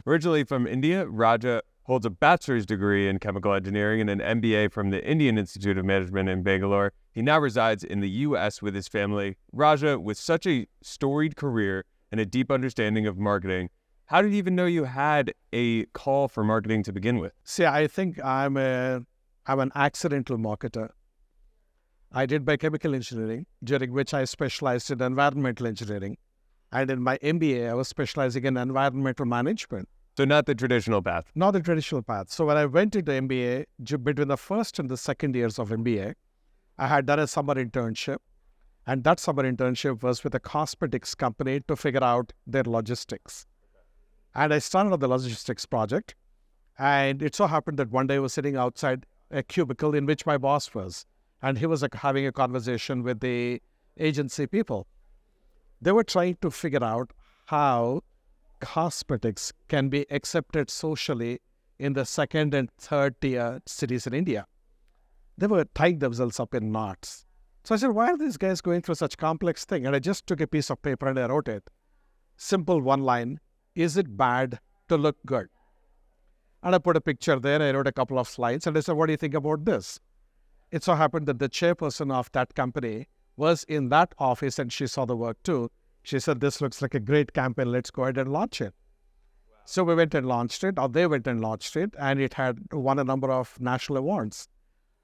Originally from India, Raja holds a bachelor's degree in chemical engineering and an MBA from the Indian Institute of Management in Bangalore. He now resides in the U.S. with his family. Raja, with such a storied career and a deep understanding of marketing, how did you even know you had a call for marketing to begin with? See, I think I'm an accidental marketer. I did biochemical engineering, during which I specialized in environmental engineering. And in my MBA, I was specializing in environmental management. So not the traditional path. Not the traditional path. So when I went into MBA, between the first and the second years of MBA, I had done a summer internship. And that summer internship was with a cosmetics company to figure out their logistics. And I started on the logistics project. And it so happened that one day I was sitting outside a cubicle in which my boss was. And he was having a conversation with the agency people. They were trying to figure out how cosmetics can be accepted socially in the second and third tier cities in India. They were tying themselves up in knots. So I said, why are these guys going through such complex thing? And I just took a piece of paper and I wrote it. Simple one line, is it bad to look good? And I put a picture there, I wrote a couple of slides and I said, what do you think about this? It so happened that the chairperson of that company was in that office and she saw the work too. She said, this looks like a great campaign, let's go ahead and launch it. Wow. So we went and launched it, or they went and launched it, and it had won a number of national awards.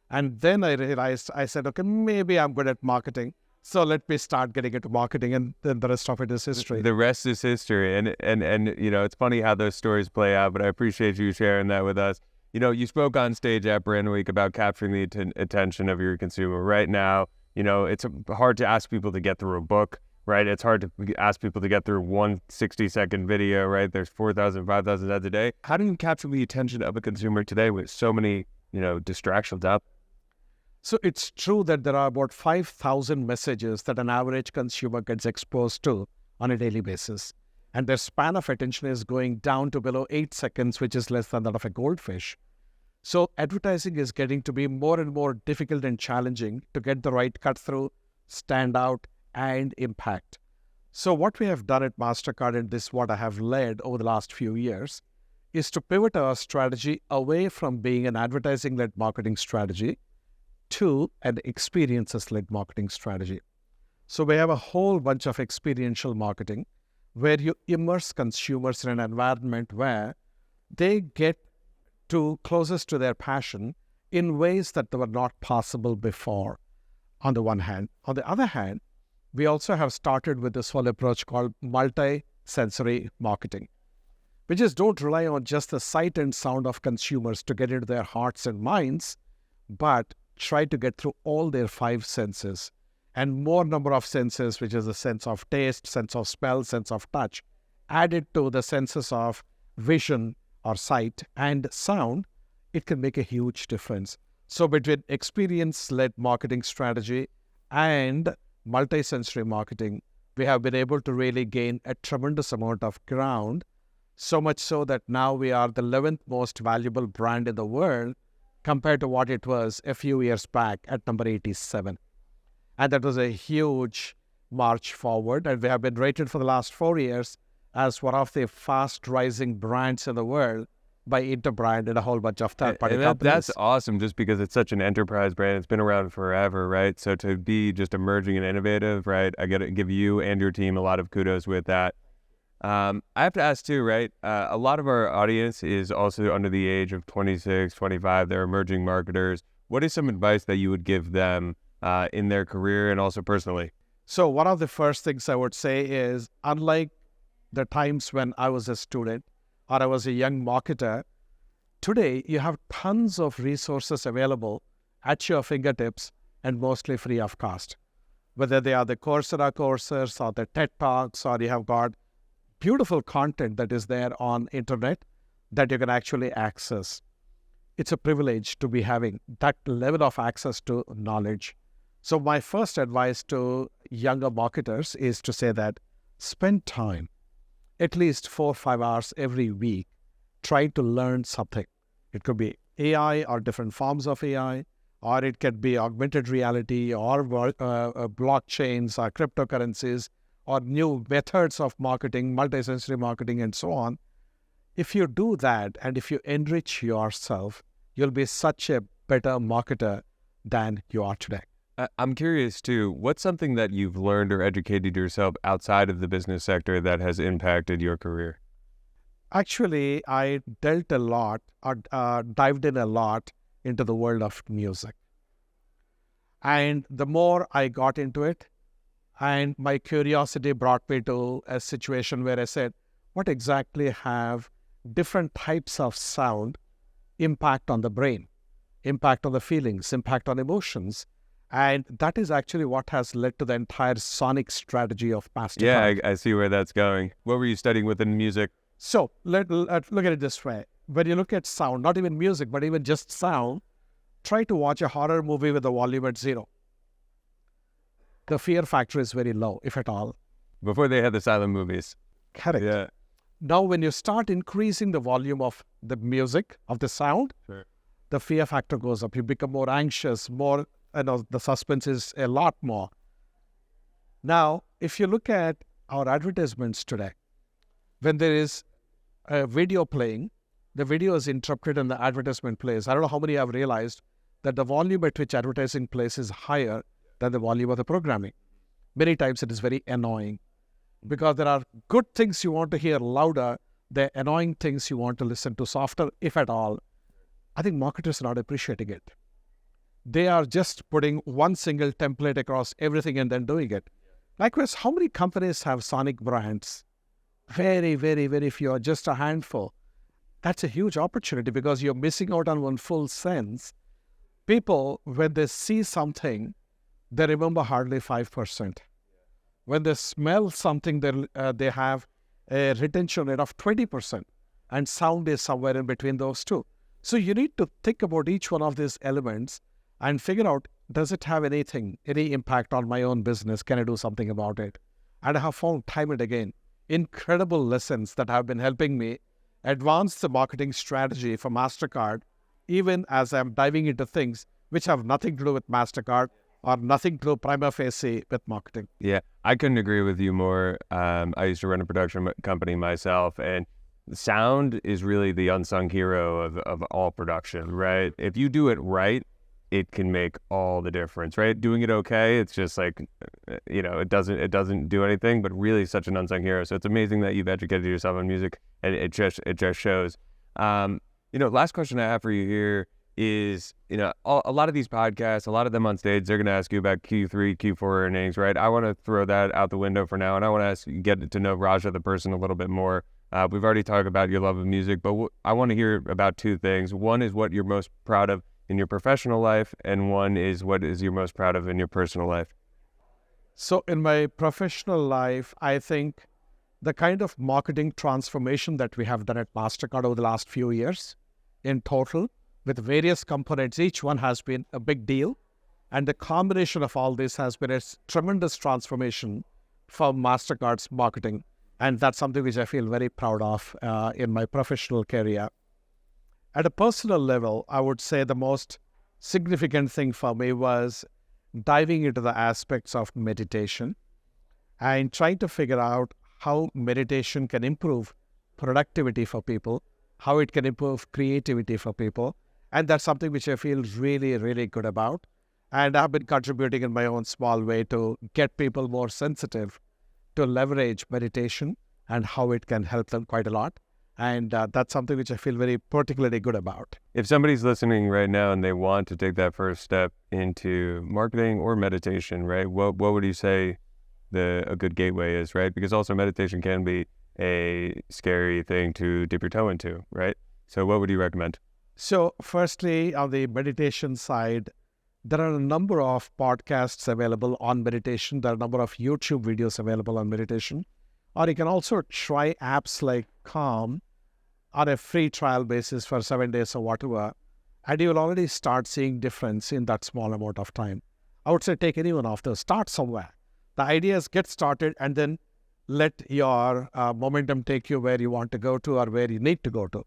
And then I realized, I said, okay, maybe I'm good at marketing. So let me start getting into marketing, and then the rest of it is history. The rest is history. And you know, it's funny how those stories play out, but I appreciate you sharing that with us. You know, you spoke on stage at Brand Week about capturing the attention of your consumer. Right now, you know, it's hard to ask people to get through a book, right? It's hard to ask people to get through one 60-second video, right? There's 4,000, 5,000 ads a day. How do you capture the attention of a consumer today with so many, you know, distractions out? So it's true that there are about 5,000 messages that an average consumer gets exposed to on a daily basis. And their span of attention is going down to below 8 seconds, which is less than that of a goldfish. So advertising is getting to be more and more difficult and challenging to get the right cut through, stand out, and impact. So what we have done at MasterCard, and this is what I have led over the last few years, is to pivot our strategy away from being an advertising-led marketing strategy to an experiences-led marketing strategy. So we have a whole bunch of experiential marketing where you immerse consumers in an environment where they get to closest to their passion in ways that were not possible before, on the one hand. On the other hand, we also have started with this whole approach called multi-sensory marketing, which is don't rely on just the sight and sound of consumers to get into their hearts and minds, but try to get through all their 5 senses and more number of senses, which is the sense of taste, sense of smell, sense of touch, added to the senses of vision or sight and sound, it can make a huge difference. So between experience-led marketing strategy and multi-sensory marketing, we have been able to really gain a tremendous amount of ground, so much so that now we are the 11th most valuable brand in the world compared to what it was a few years back at number 87. And that was a huge march forward, and we have been rated for the last 4 years as one of the fast-rising brands in the world by Interbrand and a whole bunch of third-party companies. That's awesome, just because it's such an enterprise brand. It's been around forever, right? So to be just emerging and innovative, right? I got to give you and your team a lot of kudos with that. I have to ask too, right? A lot of our audience is also under the age of 26, 25. They're emerging marketers. What is some advice that you would give them in their career and also personally? So one of the first things I would say is, unlike the times when I was a student or I was a young marketer, today you have tons of resources available at your fingertips and mostly free of cost. Whether they are the Coursera courses or the TED Talks, or you have got beautiful content that is there on internet that you can actually access. It's a privilege to be having that level of access to knowledge. So my first advice to younger marketers is to say that spend time, at least 4 or 5 hours every week, trying to learn something. It could be AI or different forms of AI, or it could be augmented reality or blockchains or cryptocurrencies or new methods of marketing, multi-sensory marketing and so on. If you do that and if you enrich yourself, you'll be such a better marketer than you are today. I'm curious too, what's something that you've learned or educated yourself outside of the business sector that has impacted your career? Actually, I dealt a lot, or dived in a lot into the world of music. And the more I got into it, and my curiosity brought me to a situation where I said, what exactly have different types of sound impact on the brain, impact on the feelings, impact on emotions? And that is actually what has led to the entire sonic strategy of MasterCard. Yeah, I see where that's going. What were you studying within music? So let's look at it this way. When you look at sound, not even music, but even just sound, try to watch a horror movie with the volume at 0. The fear factor is very low, if at all. Before they had the silent movies. Correct. Yeah. Now, when you start increasing the volume of the music, of the sound, Sure. the fear factor goes up. You become more anxious, more, the suspense is a lot more. Now, if you look at our advertisements today, when there is a video playing, the video is interrupted and the advertisement plays. I don't know how many have realized that the volume at which advertising plays is higher than the volume of the programming. Many times it is very annoying because there are good things you want to hear louder, the annoying things you want to listen to softer, if at all. I think marketers are not appreciating it. They are just putting one single template across everything and then doing it. Likewise, how many companies have sonic brands? Very, very, very few, just a handful. That's a huge opportunity because you're missing out on one full sense. People, when they see something, they remember hardly 5%. When they smell something, they have a retention rate of 20%. And sound is somewhere in between those two. So you need to think about each one of these elements and figure out, does it have any impact on my own business? Can I do something about it? And I have found time and again incredible lessons that have been helping me advance the marketing strategy for MasterCard, even as I'm diving into things which have nothing to do with MasterCard or nothing to do prima facie with marketing. Yeah, I couldn't agree with you more. I used to run a production company myself, and sound is really the unsung hero of all production, right? If you do it right, it can make all the difference, right? Doing it okay, it's just like, it doesn't do anything, but really such an unsung hero. So it's amazing that you've educated yourself on music, and it just shows. Last question I have for you here is, a lot of these podcasts, a lot of them on stage, they're going to ask you about Q3, Q4 earnings, right? I want to throw that out the window for now, and I want to get to know Raja, the person, a little bit more. We've already talked about your love of music, but I want to hear about two things. One is what you're most proud of in your professional life, and one is what is you're most proud of in your personal life. So in my professional life, I think the kind of marketing transformation that we have done at MasterCard over the last few years in total, with various components, each one has been a big deal. And the combination of all this has been a tremendous transformation for MasterCard's marketing. And that's something which I feel very proud of in my professional career. At a personal level, I would say the most significant thing for me was diving into the aspects of meditation and trying to figure out how meditation can improve productivity for people, how it can improve creativity for people. And that's something which I feel really, really good about. And I've been contributing in my own small way to get people more sensitive to leverage meditation and how it can help them quite a lot. And that's something which I feel very particularly good about. If somebody's listening right now and they want to take that first step into marketing or meditation, right, what would you say a good gateway is, right? Because also meditation can be a scary thing to dip your toe into, right? So what would you recommend? So firstly, on the meditation side, there are a number of podcasts available on meditation. There are a number of YouTube videos available on meditation. Or you can also try apps like Calm on a free trial basis for 7 days or whatever, and you will already start seeing difference in that small amount of time. I would say take any one of those. Start somewhere. The idea is get started and then let your momentum take you where you want to go to or where you need to go to.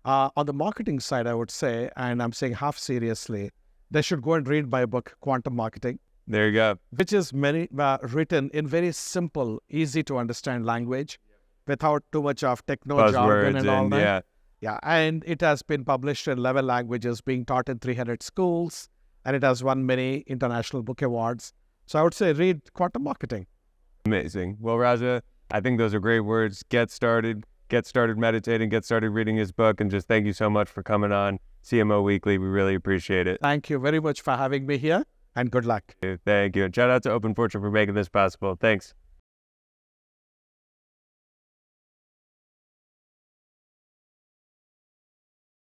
On the marketing side, I would say, and I'm saying half seriously, they should go and read my book, Quantum Marketing. There you go. Which is written in very simple, easy to understand language. without too much of techno jargon Buzzwords and all and that. yeah. Yeah, and it has been published in 11 languages, being taught in 300 schools, and it has won many international book awards. So I would say read Quantum Marketing. Amazing. Well, Raja, I think those are great words. Get started meditating, get started reading his book, and just thank you so much for coming on CMO Weekly. We really appreciate it. Thank you very much for having me here, and good luck. Thank you. And shout out to OpenFortune for making this possible. Thanks.